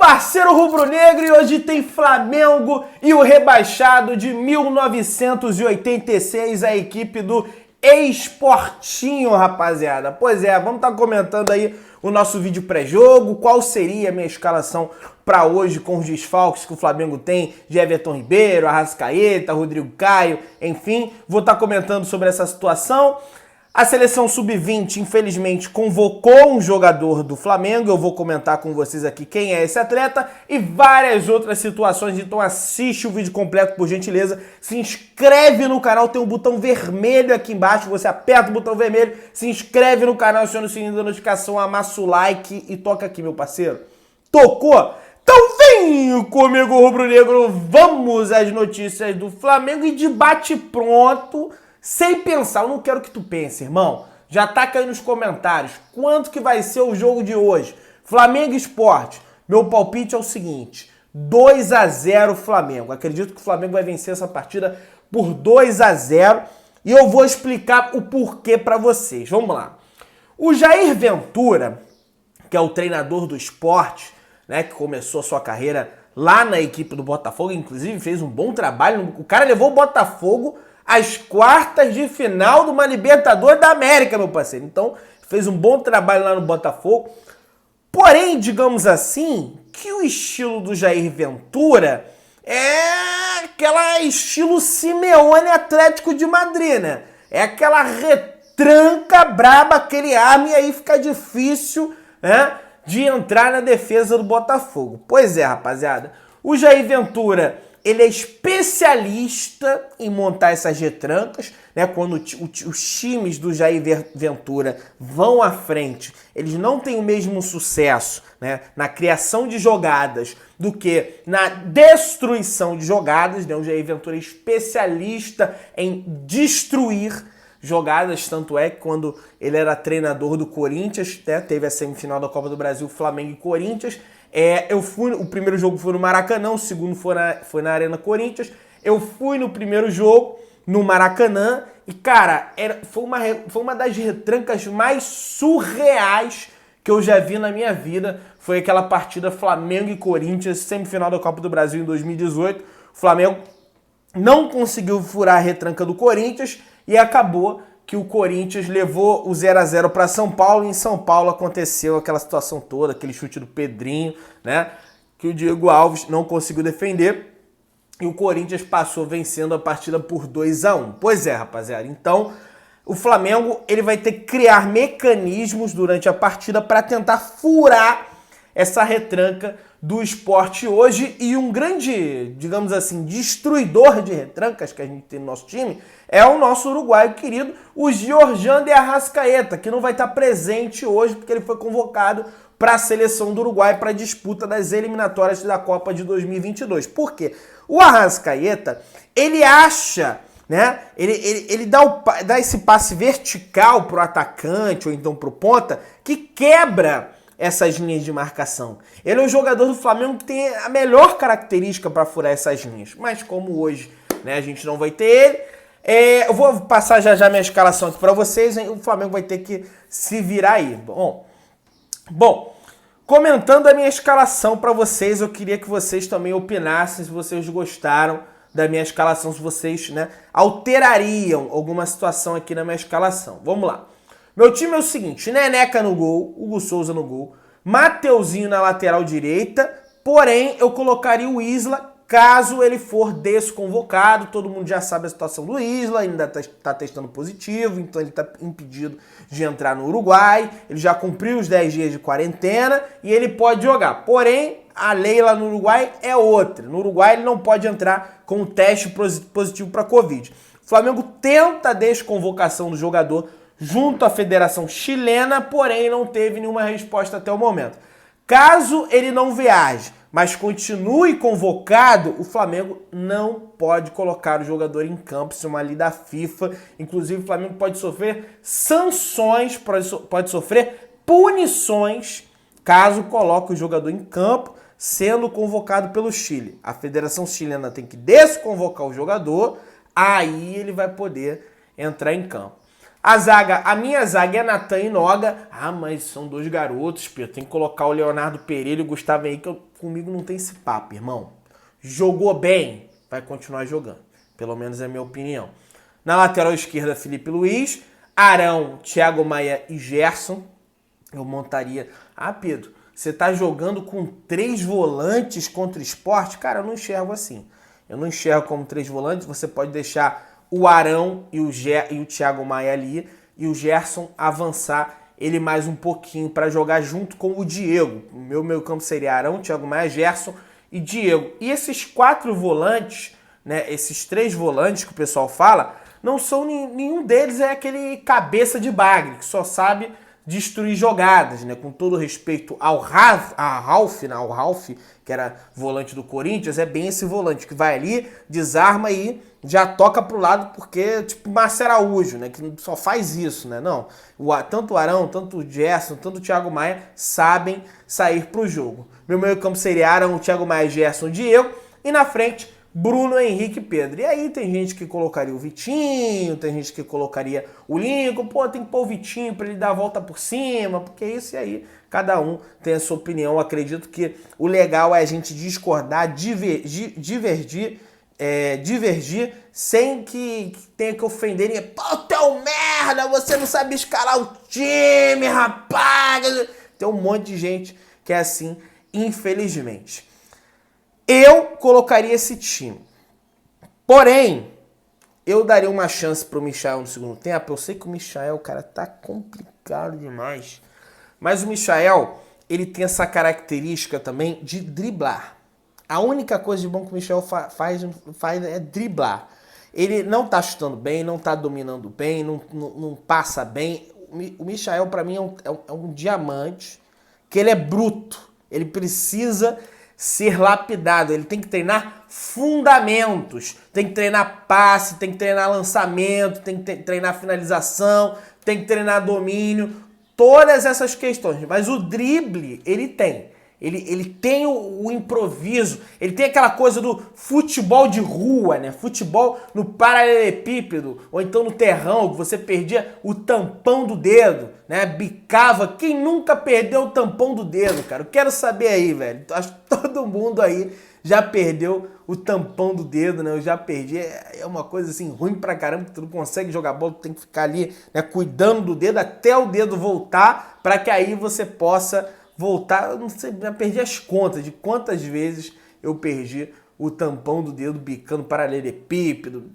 parceiro rubro-negro, e hoje tem Flamengo e o rebaixado de 1986, a equipe do Esportinho, rapaziada. Pois é, vamos estar comentando aí o nosso vídeo pré-jogo, qual seria a minha escalação para hoje com os desfalques que o Flamengo tem de Everton Ribeiro, Arrascaeta, Rodrigo Caio, enfim, vou estar comentando sobre essa situação. A seleção sub-20, infelizmente, convocou um jogador do Flamengo. Eu vou comentar com vocês aqui quem é esse atleta e várias outras situações. Então assiste o vídeo completo, por gentileza. Se inscreve no canal, tem um botão vermelho aqui embaixo. Você aperta o botão vermelho, se inscreve no canal, aciona o sininho da notificação, amassa o like e toca aqui, meu parceiro. Tocou? Então vem comigo, rubro-negro. Vamos às notícias do Flamengo e debate pronto. Sem pensar, eu não quero que tu pense, irmão. Já taca aí nos comentários quanto que vai ser o jogo de hoje. Flamengo e Sport. Meu palpite é o seguinte: 2-0 Flamengo. Acredito que o Flamengo vai vencer essa partida por 2-0 e eu vou explicar o porquê pra vocês. Vamos lá. O Jair Ventura, que é o treinador do Sport, né, que começou a sua carreira lá na equipe do Botafogo, inclusive fez um bom trabalho. O cara levou o Botafogo às quartas de final de uma Libertadores da América, meu parceiro. Então, fez um bom trabalho lá no Botafogo. Porém, digamos assim, que o estilo do Jair Ventura é aquela estilo Simeone Atlético de Madrid, né? É aquela retranca braba que ele arma e aí fica difícil, né, de entrar na defesa do Botafogo. Pois é, rapaziada. O Jair Ventura, ele é especialista em montar essas retrancas, né? Quando os times do Jair Ventura vão à frente, eles não têm o mesmo sucesso, né, na criação de jogadas do que na destruição de jogadas, né? O Jair Ventura é especialista em destruir jogadas, tanto é que quando ele era treinador do Corinthians, né, teve a semifinal da Copa do Brasil, Flamengo e Corinthians. O primeiro jogo foi no Maracanã, o segundo foi na Arena Corinthians. Eu fui no primeiro jogo, no Maracanã, e cara, foi uma das retrancas mais surreais que eu já vi na minha vida. Foi aquela partida Flamengo e Corinthians, semifinal da Copa do Brasil em 2018. O Flamengo não conseguiu furar a retranca do Corinthians e acabou que o Corinthians levou o 0-0 para São Paulo, e em São Paulo aconteceu aquela situação toda, aquele chute do Pedrinho, né, que o Diego Alves não conseguiu defender, e o Corinthians passou vencendo a partida por 2-1. Pois é, rapaziada, então o Flamengo ele vai ter que criar mecanismos durante a partida para tentar furar essa retranca do Sport hoje, e um grande, digamos assim, destruidor de retrancas que a gente tem no nosso time é o nosso uruguaio querido, o Giorgian de Arrascaeta, que não vai estar presente hoje porque ele foi convocado para a seleção do Uruguai para a disputa das eliminatórias da Copa de 2022. Por quê? O Arrascaeta, ele acha, né, ele dá esse passe vertical pro atacante ou então pro ponta que quebra essas linhas de marcação. Ele é o jogador do Flamengo que tem a melhor característica para furar essas linhas. Mas como hoje, né, a gente não vai ter ele, eu vou passar já minha escalação aqui para vocês, hein? O Flamengo vai ter que se virar aí. Bom, comentando a minha escalação para vocês, eu queria que vocês também opinassem se vocês gostaram da minha escalação, se vocês, né, alterariam alguma situação aqui na minha escalação. Vamos lá. Meu time é o seguinte: Neneca no gol, Hugo Souza no gol, Mateuzinho na lateral direita, porém eu colocaria o Isla caso ele for desconvocado. Todo mundo já sabe a situação do Isla, ainda está testando positivo, então ele está impedido de entrar no Uruguai, ele já cumpriu os 10 dias de quarentena e ele pode jogar. Porém, a lei lá no Uruguai é outra. No Uruguai ele não pode entrar com o teste positivo para Covid. O Flamengo tenta a desconvocação do jogador junto à Federação Chilena, porém não teve nenhuma resposta até o momento. Caso ele não viaje, mas continue convocado, o Flamengo não pode colocar o jogador em campo. Isso é uma lei da FIFA. Inclusive, o Flamengo pode sofrer sanções, pode sofrer punições, caso coloque o jogador em campo, sendo convocado pelo Chile. A Federação Chilena tem que desconvocar o jogador, aí ele vai poder entrar em campo. A minha zaga é Natan e Noga. Ah, mas são dois garotos, Pedro. Tem que colocar o Leonardo Pereira e o Gustavo Henrique. Comigo não tem esse papo, irmão. Jogou bem, vai continuar jogando. Pelo menos é a minha opinião. Na lateral esquerda, Felipe Luiz. Arão, Thiago Maia e Gerson. Eu montaria... Ah, Pedro, você tá jogando com 3 volantes contra o Sport? Cara, eu não enxergo assim. Eu não enxergo como 3 volantes. Você pode deixar o Arão e o Thiago Maia ali e o Gerson avançar ele mais um pouquinho para jogar junto com o Diego. O meu campo seria Arão, Thiago Maia, Gerson e Diego. E esses 4 volantes, né, esses 3 volantes que o pessoal fala, não são nenhum deles é aquele cabeça de bagre que só sabe destruir jogadas, né? Com todo respeito ao Ralf, né? O Ralf, que era volante do Corinthians, é bem esse volante que vai ali, desarma e já toca pro lado, porque tipo Márcio Araújo, né? Que só faz isso, né? Não, tanto o Arão, tanto o Gerson, tanto o Thiago Maia sabem sair pro jogo. Meu meio campo seria Arão, Thiago Maia, Gerson, Diego, e na frente Bruno, Henrique e Pedro. E aí tem gente que colocaria o Vitinho, tem gente que colocaria o Lincoln. Pô, tem que pôr o Vitinho para ele dar a volta por cima, porque isso aí, cada um tem a sua opinião. Eu acredito que o legal é a gente discordar, divergir, sem que tenha que ofender ninguém. Pô, tu é um merda, você não sabe escalar o time, rapaz. Tem um monte de gente que é assim, infelizmente. Eu colocaria esse time. Porém, eu daria uma chance pro Michael no segundo tempo. Eu sei que o Michael, cara, tá complicado demais. Mas o Michael, ele tem essa característica também de driblar. A única coisa de bom que o Michael faz é driblar. Ele não tá chutando bem, não tá dominando bem, não passa bem. O Michael, pra mim, é um diamante, que ele é bruto. Ele precisa ser lapidado, ele tem que treinar fundamentos, tem que treinar passe, tem que treinar lançamento, tem que treinar finalização, tem que treinar domínio, todas essas questões. Mas o drible, ele tem. Ele tem o improviso, ele tem aquela coisa do futebol de rua, né? Futebol no paralelepípedo, ou então no terrão, que você perdia o tampão do dedo, né? Bicava. Quem nunca perdeu o tampão do dedo, cara? Eu quero saber aí, velho. Acho que todo mundo aí já perdeu o tampão do dedo, né? Eu já perdi. É uma coisa assim ruim pra caramba, que tu não consegue jogar bola, tu tem que ficar ali, né, cuidando do dedo até o dedo voltar, para que aí você possa voltar. Eu não sei, já perdi as contas de quantas vezes eu perdi o tampão do dedo bicando paralelepípedo,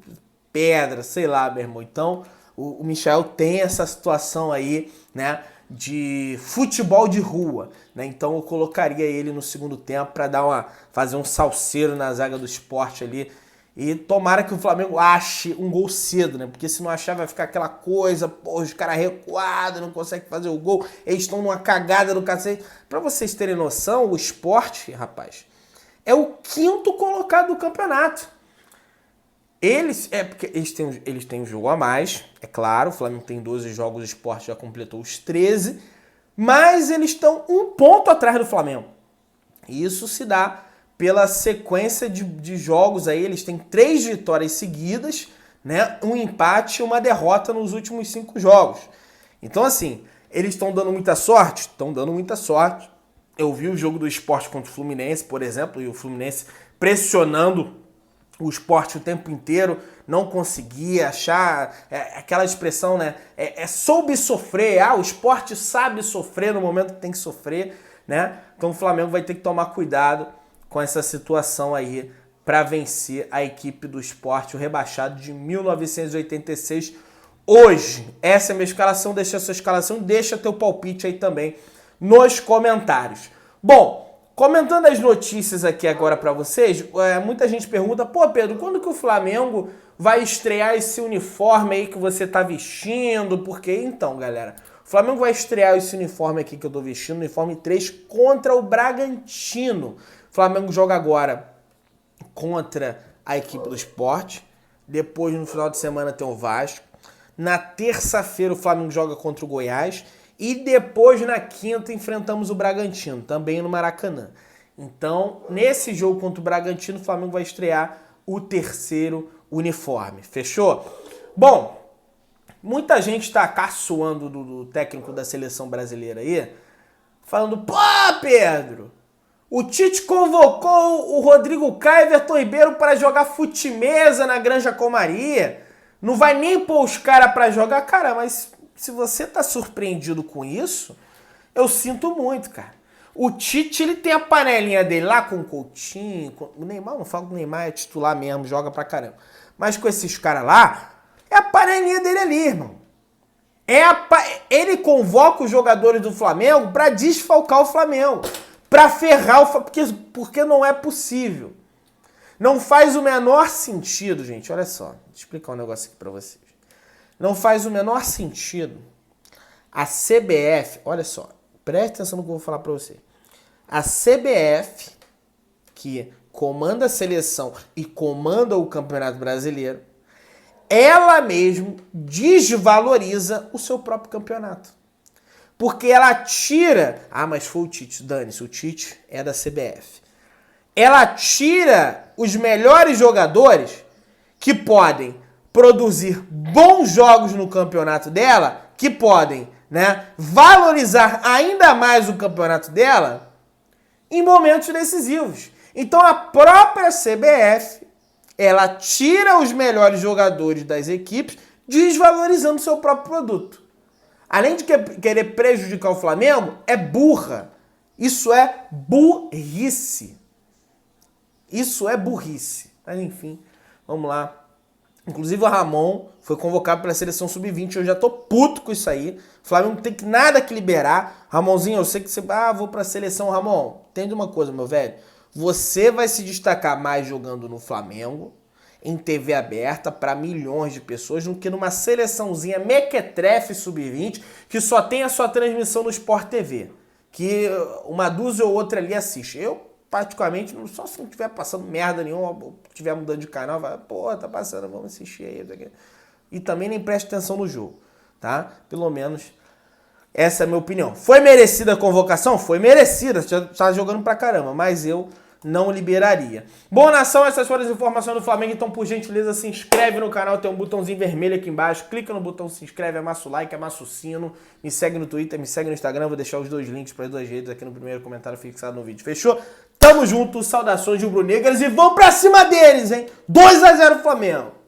pedra, sei lá, meu irmão. Então, o Michael tem essa situação aí, né, de futebol de rua, né? Então eu colocaria ele no segundo tempo para fazer um salseiro na zaga do Sport ali. E tomara que o Flamengo ache um gol cedo, né? Porque se não achar vai ficar aquela coisa, pô, os caras recuados, não conseguem fazer o gol, eles estão numa cagada do cacete. Pra vocês terem noção, o Sport, rapaz, é o 5º colocado do campeonato. Porque eles têm um jogo a mais, é claro, o Flamengo tem 12 jogos, o Sport já completou os 13, mas eles estão 1 ponto atrás do Flamengo. E isso se dá pela sequência de jogos aí, eles têm 3 vitórias seguidas, né? 1 empate e 1 derrota nos últimos 5 jogos. Então, assim, eles estão dando muita sorte? Estão dando muita sorte. Eu vi o jogo do Sport contra o Fluminense, por exemplo, e o Fluminense pressionando o Sport o tempo inteiro, não conseguia achar aquela expressão, né? Soube sofrer. O Sport sabe sofrer no momento que tem que sofrer, né? Então o Flamengo vai ter que tomar cuidado com essa situação aí para vencer a equipe do Sport, o rebaixado de 1986. Hoje, essa é a minha escalação. Deixa a sua escalação, deixa teu palpite aí também nos comentários. Bom, comentando as notícias aqui agora para vocês, muita gente pergunta, pô Pedro, quando que o Flamengo vai estrear esse uniforme aí que você tá vestindo? Porque então, galera, o Flamengo vai estrear esse uniforme aqui que eu tô vestindo, uniforme 3, contra o Bragantino. O Flamengo joga agora contra a equipe do Sport, depois no final de semana tem o Vasco, na terça-feira o Flamengo joga contra o Goiás, e depois, na quinta, enfrentamos o Bragantino, também no Maracanã. Então, nesse jogo contra o Bragantino, o Flamengo vai estrear o 3º uniforme. Fechou? Bom, Muita gente tá caçoando do técnico da seleção brasileira aí, falando, pô, Pedro, o Tite convocou o Rodrigo Caio e Everton Ribeiro para jogar fute-mesa na Granja Comaria. Não vai nem pôr os caras pra jogar. Cara, mas se você tá surpreendido com isso, eu sinto muito, cara. O Tite, ele tem a panelinha dele lá com o Coutinho, com o Neymar, não falo que o Neymar é titular mesmo, joga pra caramba. Mas com esses caras lá, é a panelinha dele ali, irmão. Ele convoca os jogadores do Flamengo pra desfalcar o Flamengo, pra ferrar o Flamengo, porque não é possível. Não faz o menor sentido, gente, olha só, vou explicar um negócio aqui pra vocês. Não faz o menor sentido a CBF, olha só, preste atenção no que eu vou falar pra você. A CBF, que comanda a seleção e comanda o Campeonato Brasileiro, ela mesmo desvaloriza o seu próprio campeonato. Porque ela tira... Ah, mas foi o Tite, dane-se, o Tite é da CBF. Ela tira os melhores jogadores que podem produzir bons jogos no campeonato dela, que podem, né, valorizar ainda mais o campeonato dela em momentos decisivos. Então a própria CBF, ela tira os melhores jogadores das equipes, desvalorizando seu próprio produto. Além de querer prejudicar o Flamengo, é burra. Isso é burrice. Isso é burrice. Mas enfim, vamos lá. Inclusive o Ramon foi convocado para a seleção sub-20. Eu já tô puto com isso aí. O Flamengo não tem nada que liberar. Ramonzinho, eu sei que você... vou para a seleção. Ramon, entende uma coisa, meu velho. Você vai se destacar mais jogando no Flamengo, em TV aberta, para milhões de pessoas, do que numa seleçãozinha mequetrefe sub-20, que só tem a sua transmissão no Sport TV. Que uma dúzia ou outra ali assiste. Eu, particularmente, só se não estiver passando merda nenhuma, ou estiver mudando de canal, vai, pô, tá passando, vamos assistir aí. E também nem preste atenção no jogo, tá? Pelo menos essa é a minha opinião. Foi merecida a convocação? Foi merecida, já tá jogando pra caramba, mas eu não liberaria. Bom, nação, essas foram as informações do Flamengo, então por gentileza se inscreve no canal, tem um botãozinho vermelho aqui embaixo, clica no botão se inscreve, amassa o like, amassa o sino, me segue no Twitter, me segue no Instagram, vou deixar os dois links para as duas redes aqui no primeiro comentário fixado no vídeo, fechou? Tamo junto, saudações rubro-negras e vamos pra cima deles, hein? 2-0 Flamengo!